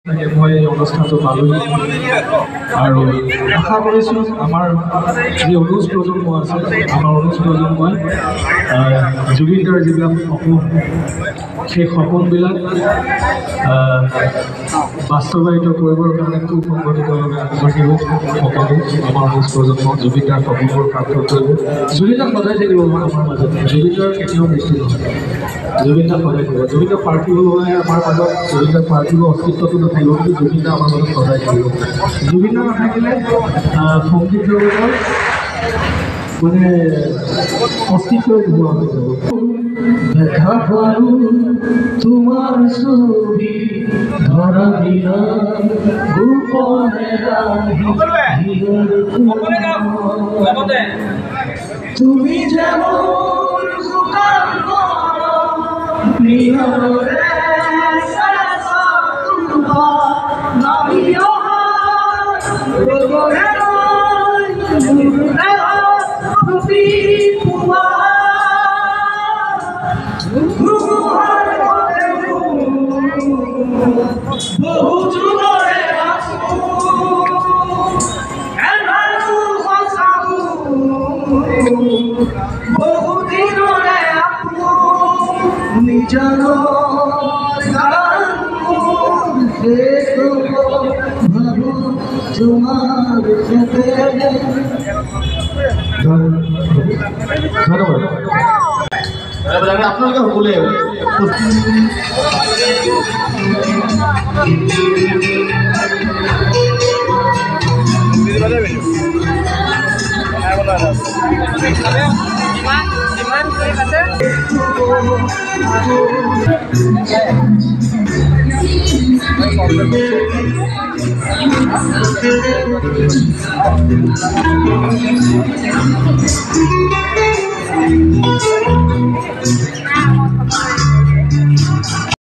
মই এই অনুষ্ঠানটো পালোহি আৰু আশা কৰিছোঁ আমাৰ যি অনুজ প্ৰজন্ম আছে আমাৰ অনুজ প্ৰজন্মই জুবিনদাৰ যিবিলাক সপোন সেই সপোনবিলাক বাস্তৱায়িত কৰিবৰ কাৰণে সুসংগঠিতভাৱে আগবাঢ়িব সকলো আমাৰ অনুজ প্ৰজন্ম জুবিনদাৰ সপোনবোৰ সাৰ্থক কৰিব। জুবিনদা সদায় থাকিব আমাৰ মাজত, জুবিনদাৰ কেতিয়াও মৃত্যু নহয়, জুবিনদা সদায় থাকিব। জুবিনদা পাৰ্থিব হ'লে আমাৰ মাজত জুবিনদাৰ পাৰ্থিব অস্তিত্বটো নাথাকিব, কিন্তু জুবিনদা আমাৰ মাজত সদায় থাকিব। জুবিনদা নাথাকিলে সংগীত জগতৰ মানে অস্তিত্বই নোহোৱা হৈ যাব। দেখা পালো তোমাৰ ছবি ধৰা দিলা গোপনে তুমি যেমন সুকাল নিহৰে ধন্যবাদ আপোনালোকে সকলোৱে